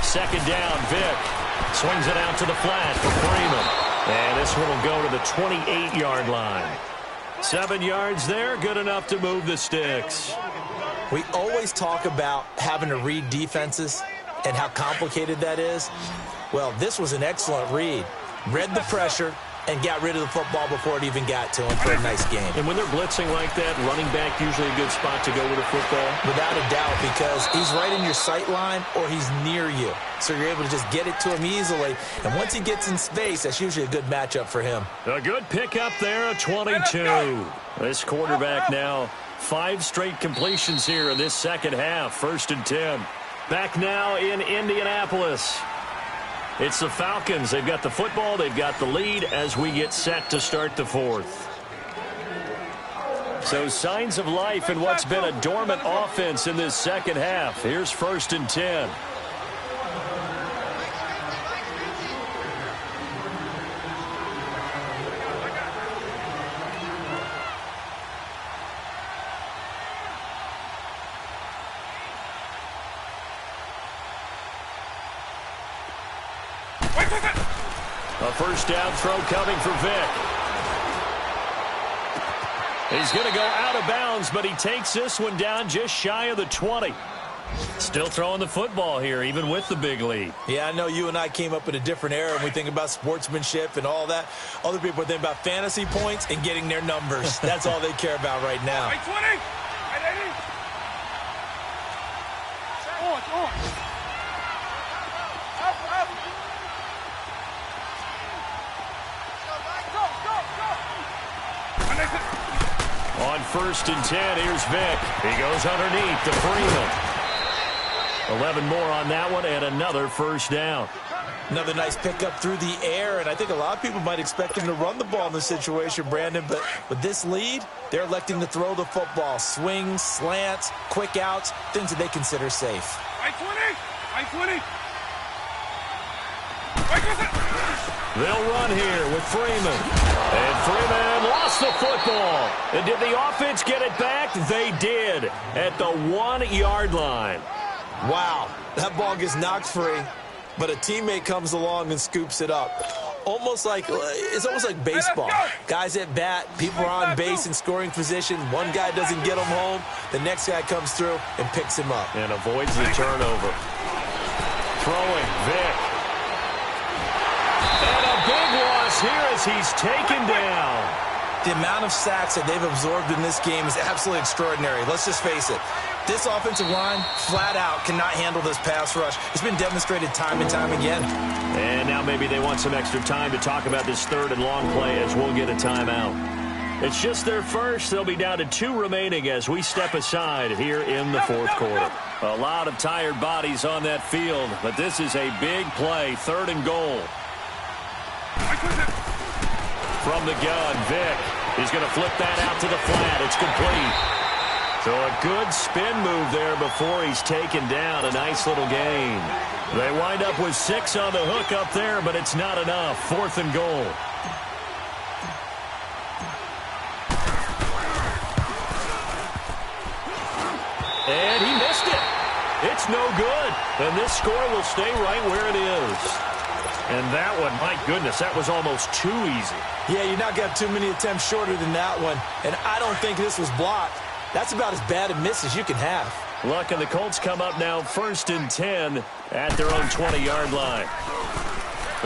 Second down, Vick. Swings it out to the flat for Freeman. And this one will go to the 28-yard line. 7 yards there, good enough to move the sticks. We always talk about having to read defenses and how complicated that is. Well, this was an excellent read. Read the pressure and got rid of the football before it even got to him for a nice game. And when they're blitzing like that, running back usually a good spot to go with a football? Without a doubt, because he's right in your sight line or he's near you. So you're able to just get it to him easily. And once he gets in space, that's usually a good matchup for him. A good pickup there, a 22. This quarterback now 5 straight completions here in this second half. 1st and 10. Back now in Indianapolis. It's the Falcons. They've got the football. They've got the lead as we get set to start the 4th. So signs of life in what's been a dormant offense in this second half. Here's 1st and 10. A first down throw coming for Vick. He's going to go out of bounds, but he takes this one down just shy of the 20. Still throwing the football here, even with the big lead. Yeah, I know you and I came up in a different era, and we think about sportsmanship and all that. Other people think about fantasy points and getting their numbers. That's all they care about right now. On 1st and 10, here's Vick. He goes underneath to Freeman. 11 more on that one, and another first down. Another nice pickup through the air, and I think a lot of people might expect him to run the ball in this situation, Brandon, but with this lead, they're electing to throw the football. Swings, slants, quick outs, things that they consider safe. They'll run here with Freeman. And Freeman lost the football. And did the offense get it back? They did at the 1-yard line. Wow, that ball gets knocked free, but a teammate comes along and scoops it up. It's almost like baseball. Guys at bat, people are on base in scoring position. One guy doesn't get him home. The next guy comes through and picks him up. And avoids the turnover. Throwing, Vick. And a big loss here as he's taken down. The amount of sacks that they've absorbed in this game is absolutely extraordinary. Let's just face it. This offensive line, flat out, cannot handle this pass rush. It's been demonstrated time and time again. And now maybe they want some extra time to talk about this 3rd and long play as we'll get a timeout. It's just their first. They'll be down to 2 remaining as we step aside here in the 4th quarter. A lot of tired bodies on that field, but this is a big play, 3rd and goal. From the gun, Vick. He's going to flip that out to the flat. It's complete. So a good spin move there before he's taken down. A nice little gain. They wind up with 6 on the hook up there, but it's not enough. 4th and goal. And he missed it. It's no good. And this score will stay right where it is. And that one, my goodness, that was almost too easy. Yeah, you're not going to have too many attempts shorter than that one. And I don't think this was blocked. That's about as bad a miss as you can have. Luck and the Colts come up now 1st and 10 at their own 20-yard line.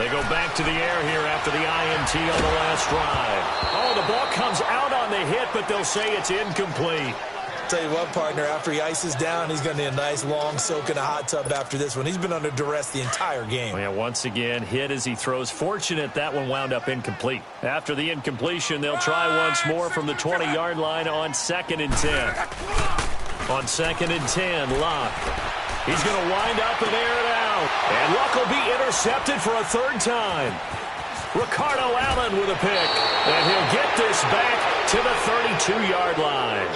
They go back to the air here after the INT on the last drive. Oh, the ball comes out on the hit, but they'll say it's incomplete. Tell you what, partner, after he ices down, he's going to need a nice long soak in a hot tub after this one. He's been under duress the entire game. Yeah, once again, hit as he throws. Fortunate that one wound up incomplete. After the incompletion, they'll try once more from the 20-yard line on 2nd and 10. On 2nd and 10, Luck. He's going to wind up and air it out. And Luck will be intercepted for a 3rd time. Ricardo Allen with a pick. And he'll get this back to the 32-yard line.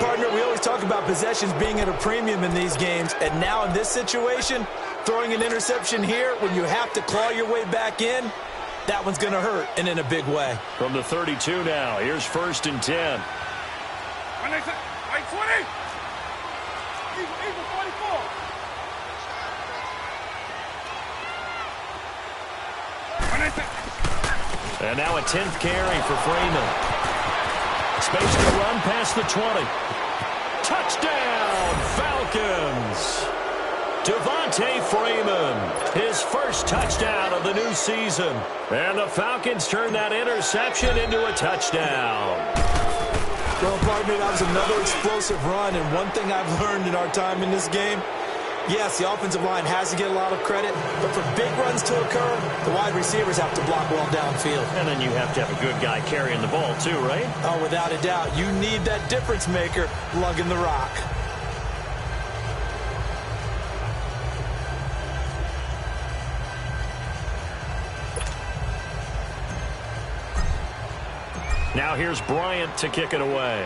Partner, we always talk about possessions being at a premium in these games, and now in this situation, throwing an interception here when you have to claw your way back in, that one's going to hurt, and in a big way. From the 32 now, here's 1st and 10. And now a 10th carry for Freeman. Space to run past the 20. Touchdown, Falcons! Devontae Freeman, his first touchdown of the new season. And the Falcons turn that interception into a touchdown. Well, partner, that was another explosive run, and one thing I've learned in our time in this game, yes, the offensive line has to get a lot of credit, but for big runs to occur, the wide receivers have to block well downfield. And then you have to have a good guy carrying the ball too, right? Oh, without a doubt. You need that difference maker lugging the rock. Now here's Bryant to kick it away.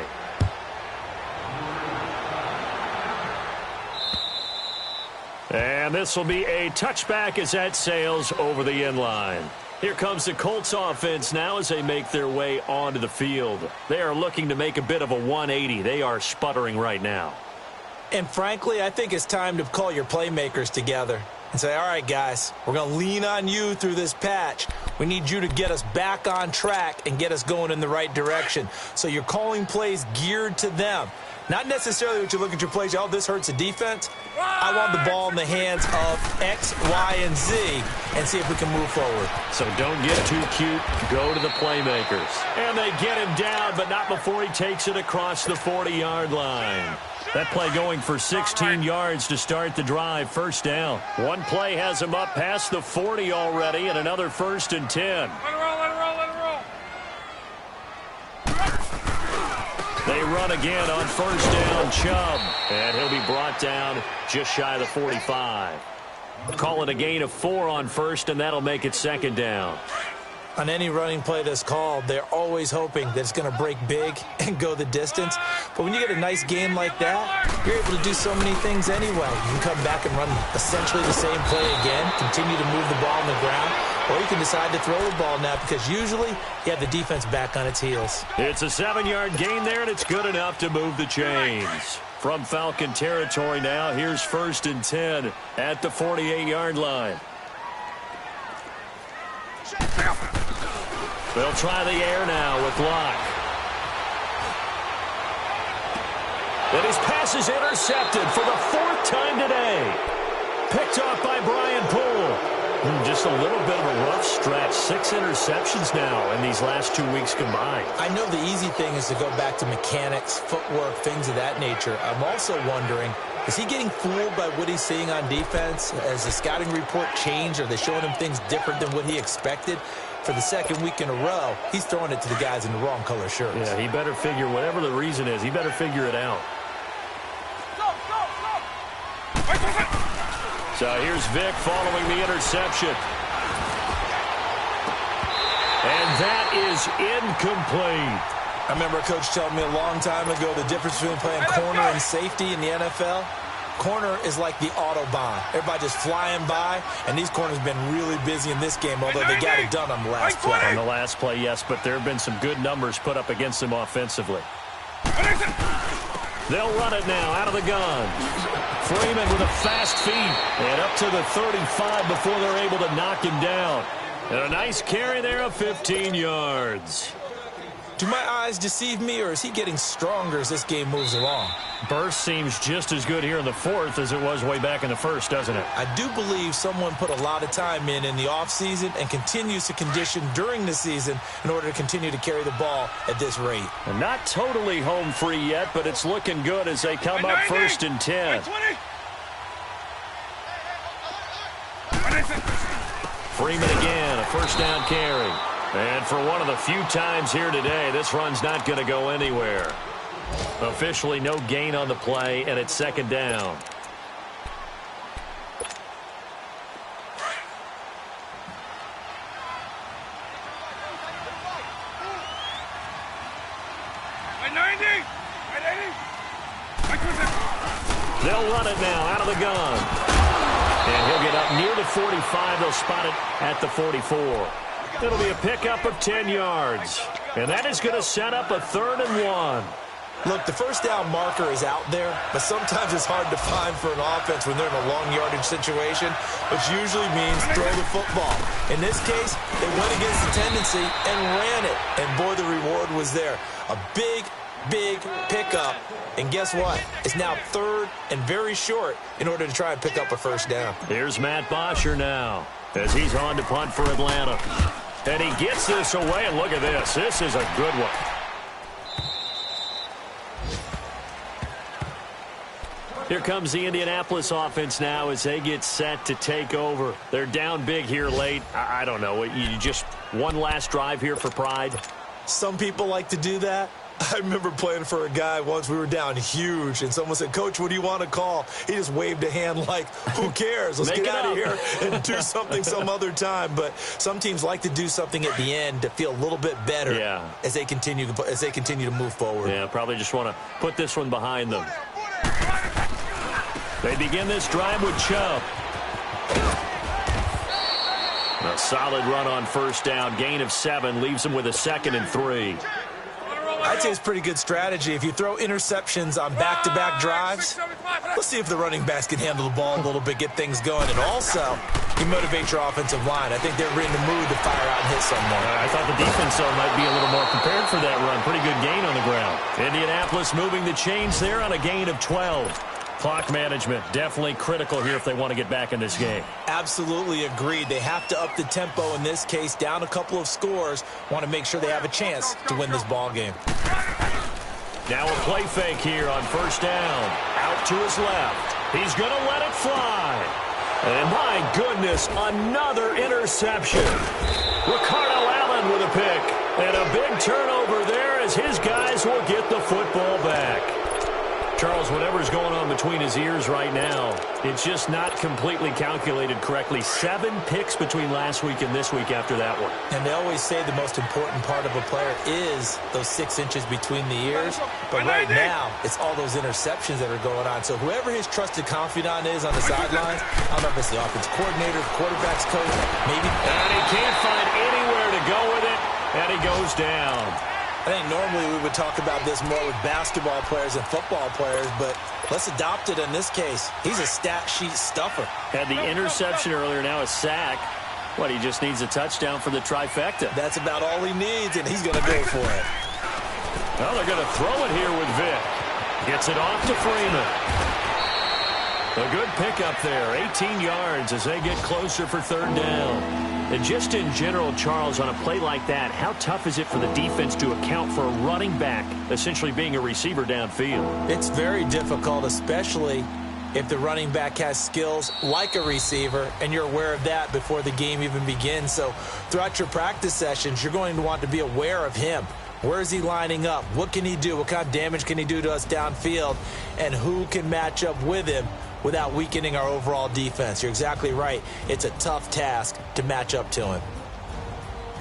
And this will be a touchback as that sails over the end line. Here comes the Colts offense now as they make their way onto the field. They are looking to make a bit of a 180. They are sputtering right now. And frankly, I think it's time to call your playmakers together and say, all right, guys, we're going to lean on you through this patch. We need you to get us back on track and get us going in the right direction. So you're calling plays geared to them. Not necessarily what you look at your plays, oh, this hurts the defense. I want the ball in the hands of X, Y, and Z and see if we can move forward. So don't get too cute. Go to the playmakers. And they get him down, but not before he takes it across the 40-yard line. That play going for 16 yards to start the drive. First down. One play has him up past the 40 already, and another 1st and 10. Let it roll, let it roll, let it roll. They run again on 1st down, Chubb. And he'll be brought down just shy of the 45. Call it a gain of 4 on 1st, and that'll make it 2nd down. On any running play that's called, they're always hoping that it's going to break big and go the distance. But when you get a nice game like that, you're able to do so many things anyway. You can come back and run essentially the same play again, continue to move the ball on the ground, or you can decide to throw the ball now because usually you have the defense back on its heels. It's a 7-yard gain there, and it's good enough to move the chains. From Falcon territory now, here's 1st and 10 at the 48-yard line. They'll try the air now with Locke. And his pass is intercepted for the 4th time today. Picked off by Brian Poole. Just a little bit of a rough stretch. 6 interceptions now in these last 2 weeks combined. I know the easy thing is to go back to mechanics, footwork, things of that nature. I'm also wondering, is he getting fooled by what he's seeing on defense? Has the scouting report changed? Are they showing him things different than what he expected? For the 2nd week in a row, he's throwing it to the guys in the wrong color shirts. Yeah, he better figure, whatever the reason is, he better figure it out. So here's Vic following the interception. And that is incomplete. I remember a coach telling me a long time ago the difference between playing corner and safety in the NFL. Corner is like the Autobahn. Everybody just flying by, and these corners have been really busy in this game, although they got it done on the last play. On the last play, yes, but there have been some good numbers put up against them offensively. They'll run it now out of the gun. Freeman with a fast feet and up to the 35 before they're able to knock him down. And a nice carry there of 15 yards. Do my eyes deceive me, or is he getting stronger as this game moves along? Burst seems just as good here in the 4th as it was way back in the 1st, doesn't it? I do believe someone put a lot of time in the offseason and continues to condition during the season in order to continue to carry the ball at this rate. And not totally home free yet, but it's looking good as they come up 1st and 10. Freeman again, a 1st down carry. And for one of the few times here today, this run's not going to go anywhere. Officially no gain on the play, and it's 2nd down. They'll run it now out of the gun. And he'll get up near the 45. They'll spot it at the 44. It'll be a pickup of 10 yards. And that is going to set up a 3rd and 1. Look, the first down marker is out there, but sometimes it's hard to find for an offense when they're in a long yardage situation, which usually means throw the football. In this case, they went against the tendency and ran it, and boy, the reward was there. A big pickup, and guess what? It's now 3rd and very short in order to try and pick up a first down. Here's Matt Bosher now as he's on to punt for Atlanta. And he gets this away, and look at this. This is a good one. Here comes the Indianapolis offense now as they get set to take over. They're down big here late. I don't know. You just one last drive here for pride? Some people like to do that. I remember playing for a guy once. We were down huge, and someone said, "Coach, what do you want to call?" He just waved a hand like, who cares? Let's get out of here and do something some other time. But some teams like to do something at the end to feel a little bit better as they continue to move forward. Yeah, probably just want to put this one behind them. They begin this drive with Chubb. A solid run on first down. Gain of 7 leaves them with a 2nd and 3. I'd say it's pretty good strategy. If you throw interceptions on back-to-back drives, let's see if the running backs can handle the ball a little bit, get things going. And also, you motivate your offensive line. I think they're in the mood to fire out and hit someone. I thought the defense, though, might be a little more prepared for that run. Pretty good gain on the ground. Indianapolis moving the chains there on a gain of 12. Clock management definitely critical here if they want to get back in this game. Absolutely agreed. They have to up the tempo in this case, down a couple of scores. Want to make sure they have a chance to win this ball game. Now a play fake here on first down. Out to his left. He's going to let it fly. And my goodness, another interception. Ricardo Allen with a pick. And a big turnover there as his guys will get the football back. Charles, whatever's going on between his ears right now, it's just not completely calculated correctly. 7 picks between last week and this week after that one. And they always say the most important part of a player is those 6 inches between the ears. But right now, it's all those interceptions that are going on. So whoever his trusted confidant is on the sidelines, I don't know if it's the offense coordinator, the quarterback's coach, maybe. And he can't find anywhere to go with it, and he goes down. I think normally we would talk about this more with basketball players and football players, but let's adopt it in this case. He's a stat sheet stuffer. Had the interception earlier, now a sack. What, he just needs a touchdown for the trifecta. That's about all he needs, and he's going to go for it. Well, they're going to throw it here with Vick. Gets it off to Freeman. A good pickup there, 18 yards as they get closer for 3rd down. And just in general, Charles, on a play like that, how tough is it for the defense to account for a running back essentially being a receiver downfield? It's very difficult, especially if the running back has skills like a receiver, and you're aware of that before the game even begins. So throughout your practice sessions, you're going to want to be aware of him. Where is he lining up? What can he do? What kind of damage can he do to us downfield? And who can match up with him without weakening our overall defense? You're exactly right. It's a tough task to match up to him.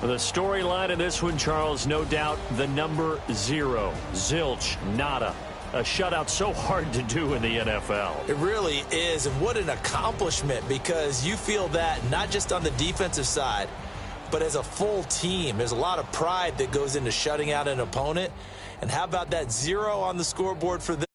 The storyline of this one, Charles, no doubt the number 0. Zilch, nada. A shutout so hard to do in the NFL. It really is, and what an accomplishment, because you feel that not just on the defensive side, but as a full team. There's a lot of pride that goes into shutting out an opponent. And how about that 0 on the scoreboard for them?